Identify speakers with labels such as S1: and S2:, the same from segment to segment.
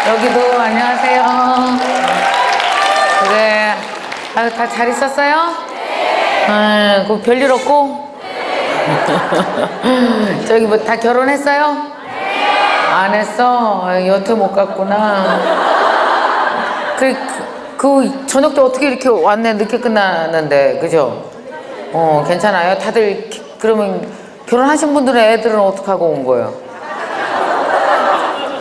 S1: 여기도 안녕하세요. 그래. 아, 다 잘 있었어요? 네. 그 별일 없고? 저기 뭐 다 결혼했어요? 안 했어? 여태 못 갔구나. 그 저녁 때 어떻게 이렇게 왔네? 늦게 끝나는데, 그죠? 괜찮아요? 다들 그러면 결혼하신 분들은 애들은 어떻게 하고 온 거예요?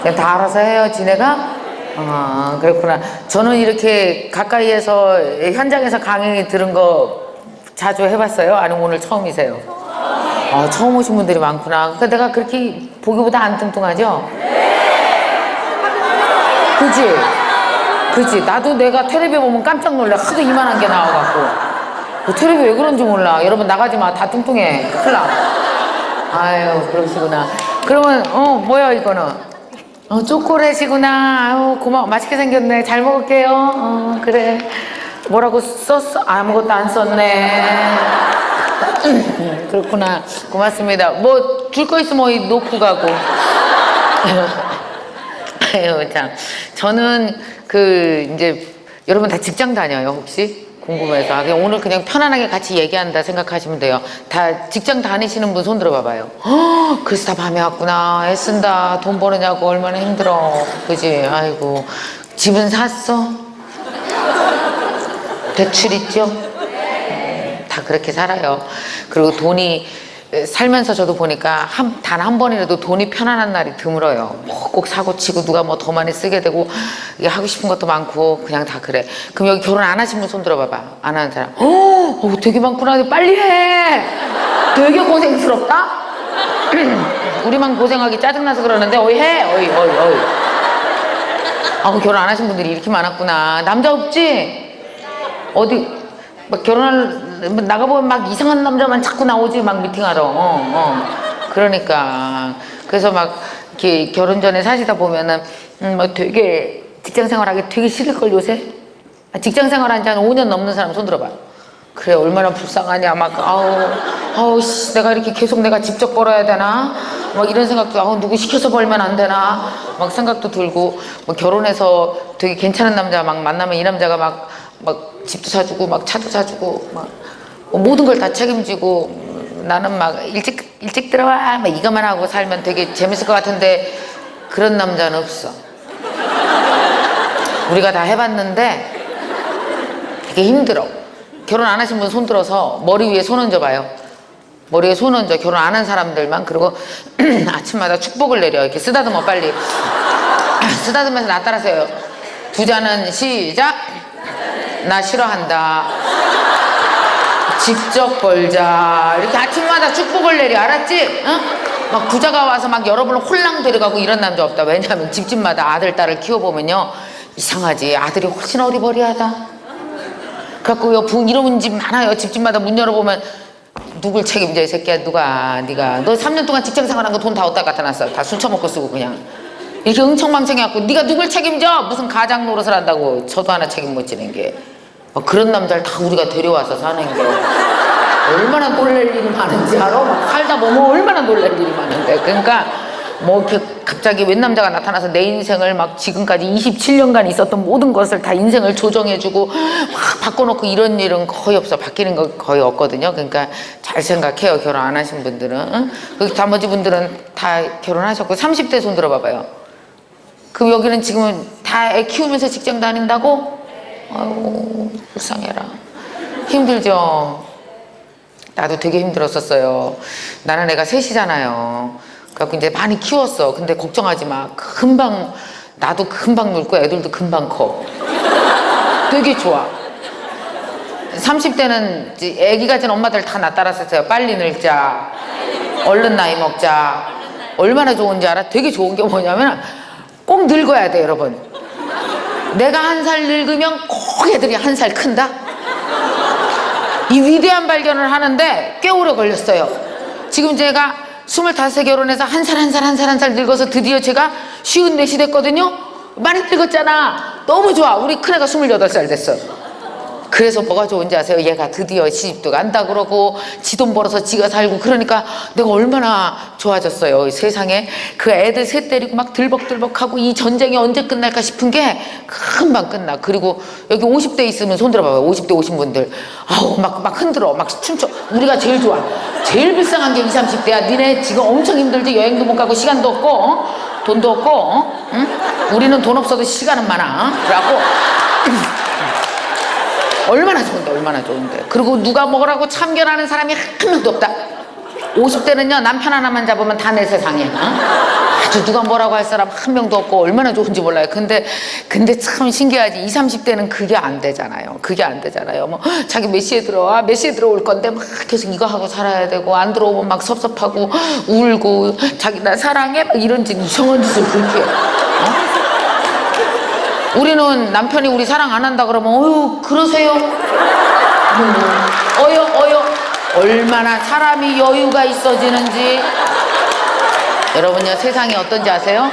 S1: 그냥 다 알아서 해요, 지네가? 아, 그렇구나. 저는 이렇게 가까이에서 현장에서 강의 들은 거 자주 해봤어요? 아니면 오늘 처음이세요? 아, 처음 오신 분들이 많구나. 그러니까 내가 그렇게 보기보다 안 뚱뚱하죠? 그지? 그지? 나도 내가 텔레비 보면 깜짝 놀래. 하도 이만한 게 나와갖고. 그 텔레비 왜 그런지 몰라. 여러분 나가지 마. 다 뚱뚱해. 큰일 나. 아유, 그러시구나. 그러면, 뭐야, 이거는? 초콜릿이구나. 아유, 고마워. 맛있게 생겼네. 잘 먹을게요. 그래. 뭐라고 썼어? 아무것도 안 썼네. 그렇구나. 고맙습니다. 뭐, 줄 거 있으면 놓고 가고. 아유, 참. 저는 이제, 여러분 다 직장 다녀요, 혹시? 궁금해서. 오늘 그냥 편안하게 같이 얘기한다 생각하시면 돼요. 다 직장 다니시는 분 손 들어봐봐요. 그래서 다 밤에 왔구나. 애쓴다. 돈 버느냐고 얼마나 힘들어. 그지? 아이고. 집은 샀어? 대출 있죠? 다 그렇게 살아요. 그리고 돈이 살면서 저도 보니까 단 한 번이라도 돈이 편안한 날이 드물어요. 뭐 꼭 사고 치고 누가 뭐 더 많이 쓰게 되고 이게 하고 싶은 것도 많고 그냥 다 그래. 그럼 여기 결혼 안 하신 분 손 들어봐봐. 안 하는 사람. 되게 많구나. 빨리 해. 되게 고생스럽다. 우리만 고생하기 짜증나서 그러는데 어이 해. 어이. 결혼 안 하신 분들이 이렇게 많았구나. 남자 없지? 어디 막 나가보면 막 이상한 남자만 자꾸 나오지. 막 미팅하러. 그러니까 그래서 막 이렇게 결혼 전에 사시다 보면은 뭐 되게 직장 생활하기 되게 싫을걸 요새. 직장 생활한 지 한 5년 넘는 사람 손 들어봐. 그래 얼마나 불쌍하냐. 막 아우 씨, 내가 이렇게 계속 내가 직접 벌어야 되나 막 이런 생각도. 누구 시켜서 벌면 안 되나 막 생각도 들고. 뭐 결혼해서 되게 괜찮은 남자 막 만나면 이 남자가 막 집도 사주고 막 차도 사주고 막 모든 걸 다 책임지고. 나는 막 일찍 들어와 막 이것만 하고 살면 되게 재밌을 것 같은데 그런 남자는 없어. 우리가 다 해봤는데 되게 힘들어. 결혼 안 하신 분 손 들어서 머리 위에 손 얹어봐요. 머리에 손 얹어. 결혼 안 한 사람들만. 그리고 아침마다 축복을 내려. 이렇게 쓰다듬어 빨리. 쓰다듬으면서 나 따라서 해요. 부자는 시작. 나 싫어한다. 직접 벌자. 이렇게 아침마다 축복을 내려. 알았지? 응? 막 부자가 와서 막 여러분을 홀랑 데려가고 이런 남자 없다. 왜냐하면 집집마다 아들 딸을 키워보면요 이상하지. 아들이 훨씬 어리버리하다. 그래갖고 이런 집 많아요. 집집마다 문 열어보면 누굴 책임져 이 새끼야. 네가 너 3년 동안 직장 생활한 거 돈 다 어디다 갖다 놨어. 다 술 처먹고 쓰고 그냥 이렇게 응청망청해갖고 네가 누굴 책임져. 무슨 가장 노릇을 한다고. 저도 하나 책임 못 지는 게. 그런 남자를 다 우리가 데려와서 사는 게 얼마나 놀랄 일이 많은지 알아? 막 살다 보면 얼마나 놀랄 일이 많은데. 그러니까 뭐 이렇게 갑자기 웬 남자가 나타나서 내 인생을 막 지금까지 27년간 있었던 모든 것을 다 인생을 조정해주고 막 바꿔놓고 이런 일은 거의 없어. 바뀌는 거 거의 없거든요. 그러니까 잘 생각해요. 결혼 안 하신 분들은. 응? 나머지 분들은 다 결혼하셨고. 30대 손 들어봐봐요. 그럼 여기는 지금은 다 애 키우면서 직장 다닌다고? 아유 불쌍해라. 힘들죠? 나도 되게 힘들었었어요. 나는 애가 셋이잖아요. 그래갖고 이제 많이 키웠어. 근데 걱정하지 마. 나도 금방 늙고 애들도 금방 커. 되게 좋아. 30대는 애기 가진 엄마들 다 나 따라했어요. 빨리 늙자. 얼른 나이 먹자. 얼마나 좋은지 알아? 되게 좋은 게 뭐냐면 꼭 늙어야 돼 여러분. 내가 1살 늙으면 꼭 애들이 1살 큰다? 이 위대한 발견을 하는데 꽤 오래 걸렸어요. 지금 제가 25세 결혼해서 한 살 늙어서 드디어 제가 54시 됐거든요. 많이 늙었잖아. 너무 좋아. 우리 큰애가 28살 됐어. 그래서 뭐가 좋은지 아세요? 얘가 드디어 시집도 간다 그러고 지 돈 벌어서 지가 살고 그러니까 내가 얼마나 좋아졌어요. 이 세상에 그 애들 셋 데리고 막 들벅들벅하고 이 전쟁이 언제 끝날까 싶은 게 금방 끝나. 그리고 여기 50대 있으면 손 들어봐요. 50대 오신 분들 아우 막 흔들어 막 춤춰. 우리가 제일 좋아. 제일 불쌍한 게 20, 30대야. 니네 지금 엄청 힘들지. 여행도 못 가고 시간도 없고 돈도 없고 응? 우리는 돈 없어도 시간은 많아. 그래갖고 얼마나 좋은데 얼마나 좋은데. 그리고 누가 먹으라고 참견하는 사람이 한 명도 없다. 50대는요 남편 하나만 잡으면 다 내 세상이야. 아주 누가 뭐라고 할 사람 한 명도 없고 얼마나 좋은지 몰라요. 근데 참 신기하지. 20, 30대는 그게 안 되잖아요. 그게 안 되잖아요. 뭐 자기 몇 시에 들어와 몇 시에 들어올 건데 막 계속 이거 하고 살아야 되고 안 들어오면 막 섭섭하고 울고 자기 나 사랑해 막 이런 짓 이상한 짓을 그렇게 우리는 남편이 우리 사랑 안 한다 그러면 어휴 그러세요? 어여 얼마나 사람이 여유가 있어지는지. 여러분요 세상이 어떤지 아세요?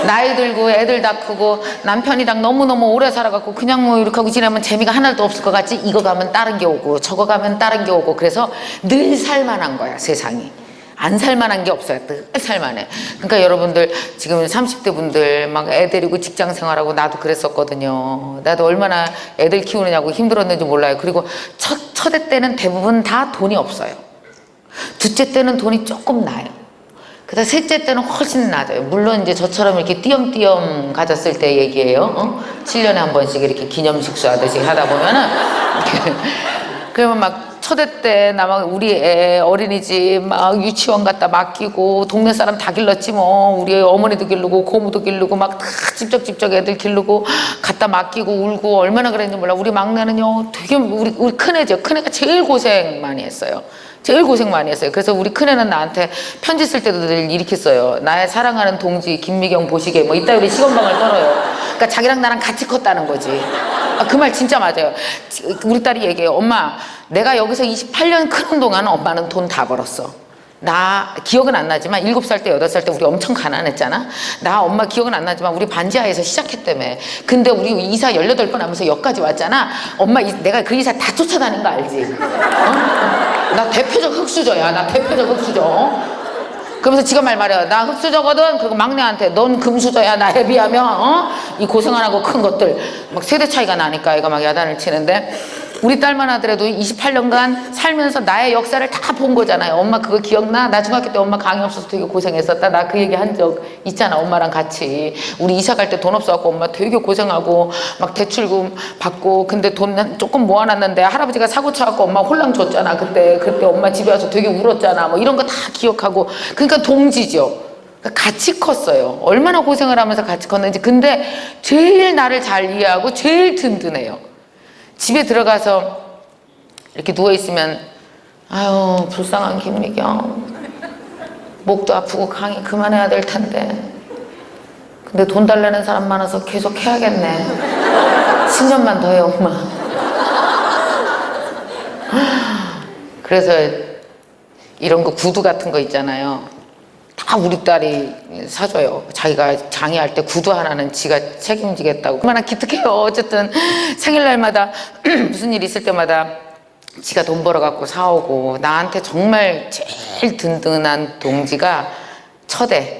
S1: 나이 들고 애들 다 크고 남편이랑 너무너무 오래 살아갖고 그냥 뭐 이렇게 하고 지내면 재미가 하나도 없을 것 같지. 이거 가면 다른 게 오고 저거 가면 다른 게 오고 그래서 늘 살만한 거야 세상이. 안 살만한 게 없어요. 늘 살만해. 그러니까 여러분들 지금 30대 분들 막 애 데리고 직장 생활하고 나도 그랬었거든요. 나도 얼마나 애들 키우느냐고 힘들었는지 몰라요. 그리고 첫애 때는 대부분 다 돈이 없어요. 둘째 때는 돈이 조금 나요. 그다음 셋째 때는 훨씬 낮아요. 물론 이제 저처럼 이렇게 띄엄띄엄 가졌을 때 얘기예요. 7년에 한 번씩 이렇게 기념식수 하듯이 하다 보면은 그러면 막 첫애 때 나 우리 애 어린이집 막 유치원 갖다 맡기고 동네 사람 다 길렀지 뭐. 우리 어머니도 기르고 고모도 기르고 막 다 집적집적 애들 기르고 갖다 맡기고 울고 얼마나 그랬는지 몰라. 우리 막내는요 되게 우리 큰애죠. 큰애가 제일 고생 많이 했어요. 제일 고생 많이 했어요. 그래서 우리 큰애는 나한테 편지 쓸 때도 늘 이렇게 써요. 나의 사랑하는 동지 김미경 보시게 뭐 이따 우리 시건방을 떨어요. 그러니까 자기랑 나랑 같이 컸다는 거지. 그 말 진짜 맞아요. 우리 딸이 얘기해요. 엄마 내가 여기서 28년 크는 동안 엄마는 돈 다 벌었어. 나 기억은 안 나지만 7살 때 8살 때 우리 엄청 가난했잖아. 나 엄마 기억은 안 나지만 우리 반지하에서 시작했다며. 근데 우리 이사 18번 하면서 여기까지 왔잖아. 엄마 내가 그 이사 다 쫓아다닌 거 알지? 나 대표적 흙수저야. 나 대표적 흙수저. 그러면서 지가 말이야. 나 흙수저거든. 그리고 막내한테 넌 금수저야. 나에 비하면 이 고생 안 하고 큰 것들. 막 세대 차이가 나니까 애가 막 야단을 치는데 우리 딸만 하더라도 28년간 살면서 나의 역사를 다 본 거잖아요. 엄마 그거 기억나? 나 중학교 때 엄마 강의 없어서 되게 고생했었다. 나 그 얘기 한 적 있잖아. 엄마랑 같이. 우리 이사 갈 때 돈 없어갖고 엄마 되게 고생하고 막 대출금 받고 근데 돈 조금 모아놨는데 할아버지가 사고 쳐갖고 엄마 홀랑 줬잖아. 그때 엄마 집에 와서 되게 울었잖아. 뭐 이런 거 다 기억하고. 그러니까 동지죠. 같이 컸어요. 얼마나 고생을 하면서 같이 컸는지. 근데 제일 나를 잘 이해하고 제일 든든해요. 집에 들어가서 이렇게 누워있으면 아유 불쌍한 김미경 목도 아프고 강의 그만해야 될 텐데 근데 돈 달라는 사람 많아서 계속 해야겠네. 10년만 더 해 엄마. 그래서 이런 거 구두 같은 거 있잖아요. 다 우리 딸이 사줘요. 자기가 장애할 때 구두 하나는 지가 책임지겠다고. 얼마나 기특해요. 어쨌든 생일날마다 무슨 일 있을 때마다 지가 돈 벌어갖고 사오고. 나한테 정말 제일 든든한 동지가 첫애.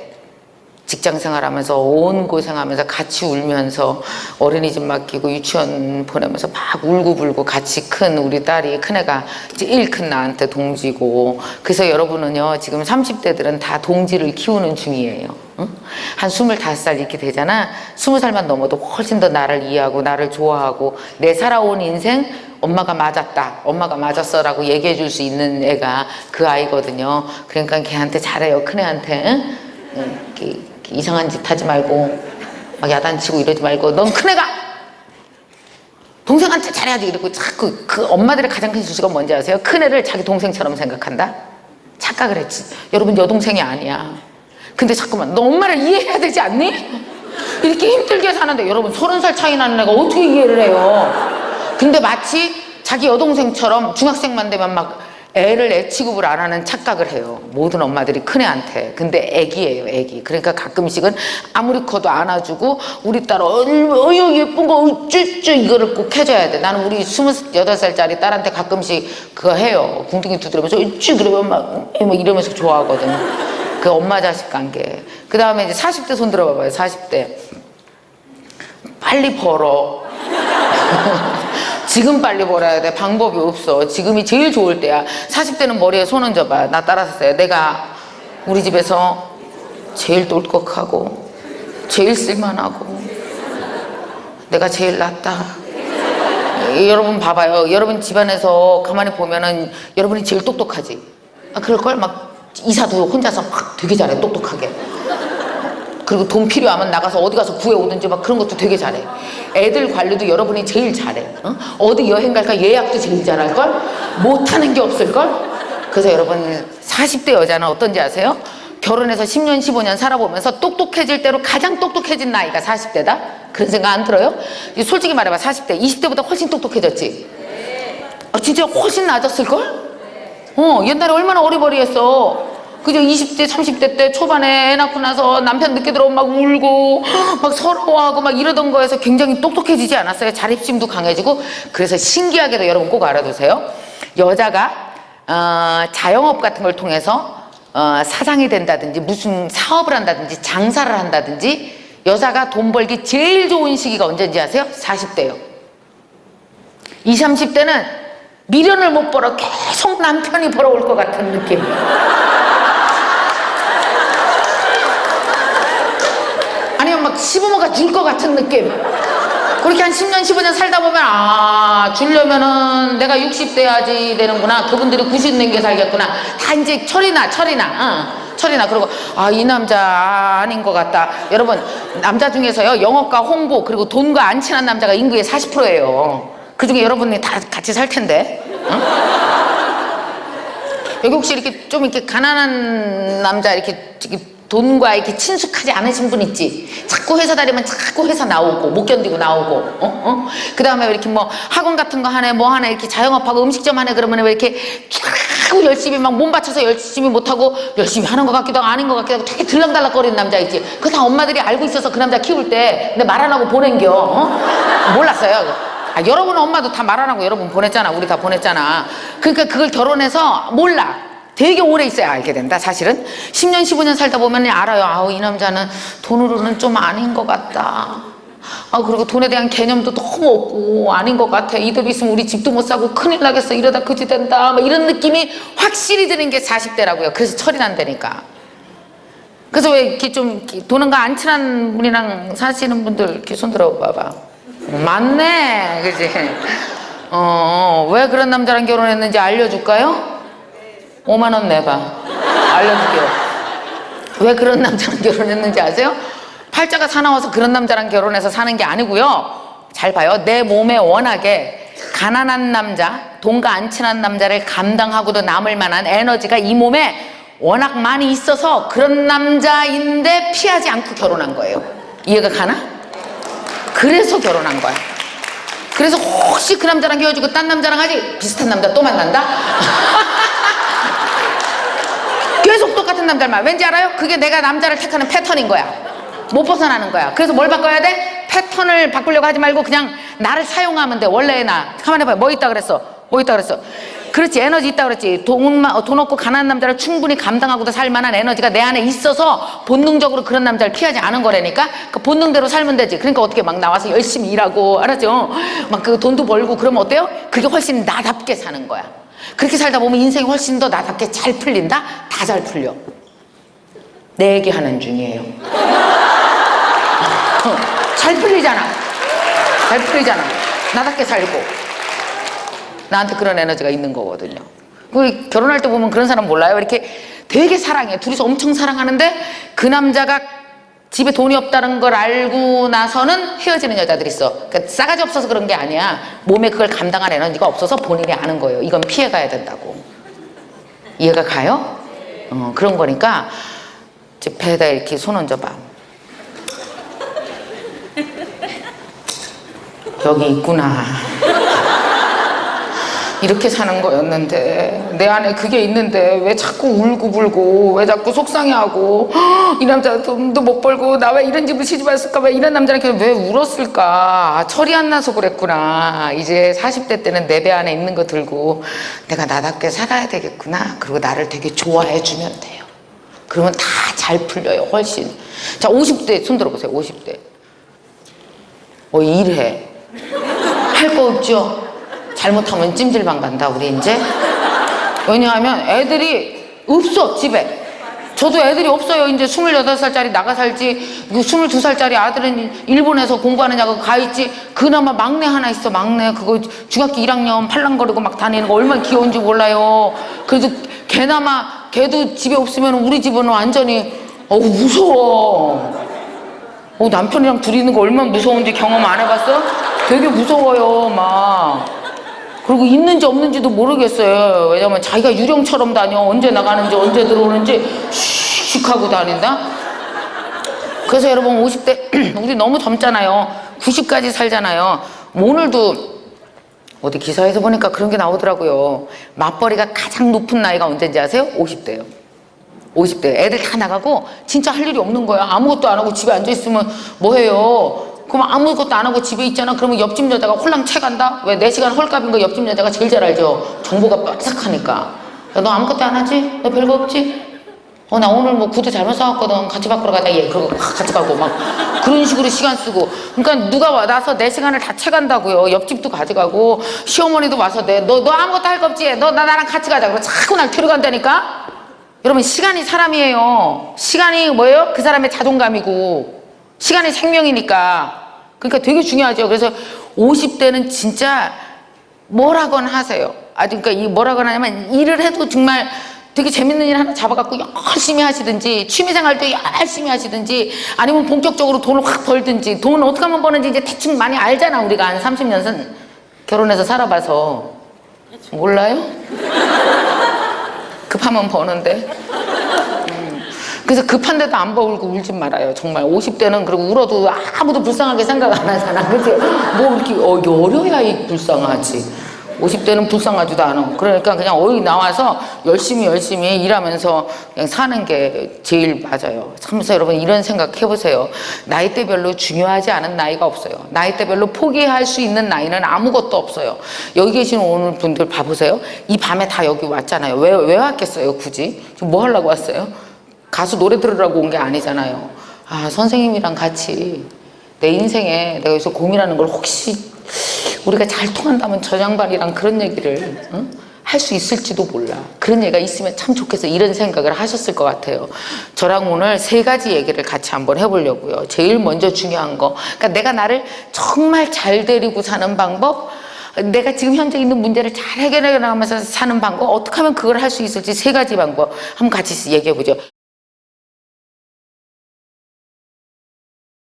S1: 직장 생활하면서 온 고생하면서 같이 울면서 어린이집 맡기고 유치원 보내면서 막 울고불고 같이 큰 우리 딸이 큰애가 제일 큰 나한테 동지고. 그래서 여러분은요 지금 30대들은 다 동지를 키우는 중이에요. 응? 한 25살 이렇게 되잖아. 20살만 넘어도 훨씬 더 나를 이해하고 나를 좋아하고 내 살아온 인생 엄마가 맞았다, 엄마가 맞았어 라고 얘기해 줄 수 있는 애가 그 아이거든요. 그러니까 걔한테 잘해요. 큰애한테. 응? 이상한 짓 하지 말고 막 야단치고 이러지 말고 넌 큰애가 동생한테 잘해야지. 이러고 자꾸 그 엄마들의 가장 큰 실수가 뭔지 아세요? 큰애를 자기 동생처럼 생각한다? 착각을 했지. 여러분 여동생이 아니야. 근데 자꾸만 너 엄마를 이해해야 되지 않니? 이렇게 힘들게 사는데 여러분 30살 차이 나는 애가 어떻게 이해를 해요? 근데 마치 자기 여동생처럼 중학생만 되면 막 애를 애 취급을 안 하는 착각을 해요. 모든 엄마들이 큰애한테. 근데 애기예요, 애기. 그러니까 가끔씩은 아무리 커도 안아주고 우리 딸 어유 예쁜 거 어쭈쭈 이거를 꼭 해줘야 돼. 나는 우리 28살짜리 딸한테 가끔씩 그거 해요. 궁둥이 두드리면서 어쭈 그러면 막 이러면서 좋아하거든. 그 엄마 자식 관계. 그 다음에 이제 40대 손 들어봐봐요. 40대. 빨리 벌어. 지금 빨리 벌어야 돼. 방법이 없어. 지금이 제일 좋을 때야. 40대는 머리에 손 얹어봐. 나 따라서 내가 우리 집에서 제일 똑똑하고 제일 쓸만하고 내가 제일 낫다. 여러분 봐봐요. 여러분 집안에서 가만히 보면은 여러분이 제일 똑똑하지. 그럴걸? 막 이사도 혼자서 막 되게 잘해. 똑똑하게. 그리고 돈 필요하면 나가서 어디 가서 구해오든지 막 그런 것도 되게 잘해. 애들 관리도 여러분이 제일 잘해. 어디 여행 갈까 예약도 제일 잘할걸? 못하는 게 없을걸? 그래서 여러분 40대 여자는 어떤지 아세요? 결혼해서 10년 15년 살아보면서 똑똑해질 대로 가장 똑똑해진 나이가 40대다? 그런 생각 안 들어요? 솔직히 말해봐. 40대 20대보다 훨씬 똑똑해졌지? 진짜 훨씬 나아졌을걸? 옛날에 얼마나 어리버리했어. 그죠? 20대, 30대 때 초반에 애 낳고 나서 남편 늦게 들어오면 막 울고 막 서러워하고 막 이러던 거에서 굉장히 똑똑해지지 않았어요? 자립심도 강해지고. 그래서 신기하게도 여러분 꼭 알아두세요. 여자가 자영업 같은 걸 통해서 사장이 된다든지 무슨 사업을 한다든지 장사를 한다든지 여자가 돈 벌기 제일 좋은 시기가 언제인지 아세요? 40대요. 20, 30대는 미련을 못 벌어. 계속 남편이 벌어올 것 같은 느낌. 아니면 막 시부모가 줄 것 같은 느낌. 그렇게 한 10년 15년 살다 보면 주려면은 내가 60대야지 되는구나. 그분들이 90 넘게 살겠구나. 다 이제 철이나 그리고 이 남자 아닌 것 같다. 여러분 남자 중에서요 영업과 홍보 그리고 돈과 안 친한 남자가 인구의 40%예요 그 중에 여러분이 다 같이 살 텐데. 여기 혹시 이렇게 좀 이렇게 가난한 남자 이렇게 돈과 이렇게 친숙하지 않으신 분 있지? 자꾸 회사 다니면 자꾸 회사 나오고 못 견디고 나오고 그 다음에 이렇게 뭐 학원 같은 거 하네 뭐 하네 이렇게 자영업하고 음식점 하네 그러면 왜 이렇게 자꾸 열심히 막 몸 바쳐서 열심히 못하고 열심히 하는 것 같기도 하고 아닌 것 같기도 하고 되게 들락달락거리는 남자 있지? 그거 다 엄마들이 알고 있어서 그 남자 키울 때 근데 말 안 하고 보낸겨. 몰랐어요. 여러분 엄마도 다 말 안 하고 여러분 보냈잖아. 우리 다 보냈잖아. 그러니까 그걸 결혼해서 몰라. 되게 오래 있어야 알게 된다. 사실은 10년 15년 살다 보면 알아요. 이 남자는 돈으로는 좀 아닌 것 같다. 그리고 돈에 대한 개념도 너무 없고 아닌 것 같아. 이대로 있으면 우리 집도 못 사고 큰일 나겠어. 이러다 그지 된다. 막 이런 느낌이 확실히 드는 게 40대라고요. 그래서 철이 난다니까. 그래서 왜 이렇게 좀 돈과 안 친한 분이랑 사시는 분들 이렇게 손 들어봐봐. 맞네. 그지? 왜 그런 남자랑 결혼했는지 알려줄까요? 5만 원 내봐. 알려줄게요. 왜 그런 남자랑 결혼했는지 아세요? 팔자가 사나워서 그런 남자랑 결혼해서 사는 게 아니고요. 잘 봐요. 내 몸에 워낙에 가난한 남자, 돈과 안 친한 남자를 감당하고도 남을 만한 에너지가 이 몸에 워낙 많이 있어서 그런 남자인데 피하지 않고 결혼한 거예요. 이해가 가나? 그래서 결혼한 거야. 그래서 혹시 그 남자랑 헤어지고 딴 남자랑 하지? 비슷한 남자 또 만난다? 계속 똑같은 남자만. 왠지 알아요? 그게 내가 남자를 택하는 패턴인 거야. 못 벗어나는 거야. 그래서 뭘 바꿔야 돼? 패턴을 바꾸려고 하지 말고 그냥 나를 사용하면 돼. 원래의 나. 가만히 봐요. 뭐 있다 그랬어? 뭐 있다 그랬어? 그렇지. 에너지 있다 그랬지. 돈 없고 가난한 남자를 충분히 감당하고도 살 만한 에너지가 내 안에 있어서 본능적으로 그런 남자를 피하지 않은 거라니까. 그 본능대로 살면 되지. 그러니까 어떻게 막 나와서 열심히 일하고 알았죠? 막 그 돈도 벌고 그러면 어때요? 그게 훨씬 나답게 사는 거야. 그렇게 살다 보면 인생이 훨씬 더 나답게 잘 풀린다? 다 잘 풀려. 내 얘기하는 중이에요. 잘 풀리잖아. 잘 풀리잖아. 나답게 살고. 나한테 그런 에너지가 있는 거거든요. 결혼할 때 보면 그런 사람 몰라요? 이렇게 되게 사랑해. 둘이서 엄청 사랑하는데 그 남자가 집에 돈이 없다는 걸 알고 나서는 헤어지는 여자들이 있어. 그러니까 싸가지 없어서 그런 게 아니야. 몸에 그걸 감당할 에너지가 없어서 본인이 아는 거예요. 이건 피해가야 된다고. 이해가 가요? 그런 거니까 이제 배에다 이렇게 손 얹어봐. 여기 있구나. 이렇게 사는 거였는데 내 안에 그게 있는데 왜 자꾸 울고불고 왜 자꾸 속상해하고 이 남자 돈도 못 벌고 나 왜 이런 집을 시집 왔을까 왜 이런 남자랑 왜 울었을까 철이 안 나서 그랬구나 이제 40대 때는 내 배 안에 있는 거 들고 내가 나답게 살아야 되겠구나 그리고 나를 되게 좋아해 주면 돼요 그러면 다 잘 풀려요 훨씬 자 50대 손 들어보세요 50대 일해 할 거 없죠 잘못하면 찜질방 간다 우리 이제 왜냐하면 애들이 없어 집에 저도 애들이 없어요 이제 28살짜리 나가 살지 22살짜리 아들은 일본에서 공부하느냐고 가 있지 그나마 막내 하나 있어 막내 그거 중학교 1학년 팔랑거리고 막 다니는 거 얼마나 귀여운지 몰라요 그래도 걔나마 걔도 집에 없으면 우리 집은 완전히 무서워 남편이랑 둘이 있는 거 얼마나 무서운지 경험 안 해봤어? 되게 무서워요 막 그리고 있는지 없는지도 모르겠어요 왜냐면 자기가 유령처럼 다녀 언제 나가는지 언제 들어오는지 슉 하고 다닌다 그래서 여러분 50대 우리 너무 젊잖아요 90까지 살잖아요 오늘도 어디 기사에서 보니까 그런 게 나오더라고요 맞벌이가 가장 높은 나이가 언제인지 아세요? 50대예요 50대 애들 다 나가고 진짜 할 일이 없는 거야 아무것도 안 하고 집에 앉아있으면 뭐해요 그럼 아무것도 안 하고 집에 있잖아 그러면 옆집 여자가 홀랑 채간다? 왜 4시간 헐값인 거 옆집 여자가 제일 잘 알죠 정보가 빠삭하니까 야, 너 아무것도 안 하지? 너 별거 없지? 나 오늘 뭐 구두 잘못 사왔거든 같이 바꾸러 가자 얘 그러고 같이 가고 막 그런 식으로 시간 쓰고 그러니까 누가 와서 내 시간을 다 채간다고요 옆집도 가져가고 시어머니도 와서 너 아무것도 할 거 없지? 나랑 같이 가자 그러고 자꾸 날 데려간다니까 여러분 시간이 사람이에요 시간이 뭐예요? 그 사람의 자존감이고 시간이 생명이니까 그러니까 되게 중요하죠 그래서 50대는 진짜 뭐라건 하세요 그러니까 이 뭐라건 하냐면 일을 해도 정말 되게 재밌는 일 하나 잡아갖고 열심히 하시든지 취미생활도 열심히 하시든지 아니면 본격적으로 돈을 확 벌든지 돈을 어떻게 하면 버는지 이제 대충 많이 알잖아 우리가 한 30년 결혼해서 살아봐서 몰라요? 급하면 버는데 그래서 급한데도 안 벌고 울지 말아요 정말 50대는 그리고 울어도 아무도 불쌍하게 생각 안 하잖아 그치? 뭐 이렇게 어려야 불쌍하지 50대는 불쌍하지도 않아 그러니까 그냥 나와서 열심히 일하면서 그냥 사는 게 제일 맞아요 참으서 여러분 이런 생각 해보세요 나이대별로 중요하지 않은 나이가 없어요 나이대별로 포기할 수 있는 나이는 아무것도 없어요 여기 계신 오늘 분들 봐보세요 이 밤에 다 여기 왔잖아요 왜 왔겠어요 굳이? 지금 뭐 하려고 왔어요? 가수 노래 들으라고 온 게 아니잖아요 선생님이랑 같이 내 인생에 내가 여기서 고민하는 걸 혹시 우리가 잘 통한다면 저 양반이랑 그런 얘기를 할 수 있을지도 몰라 그런 얘기가 있으면 참 좋겠어 이런 생각을 하셨을 것 같아요 저랑 오늘 3가지 얘기를 같이 한번 해보려고요 제일 먼저 중요한 거 그러니까 내가 나를 정말 잘 데리고 사는 방법 내가 지금 현재 있는 문제를 잘 해결해 나가면서 사는 방법 어떻게 하면 그걸 할 수 있을지 3가지 방법 한번 같이 얘기해 보죠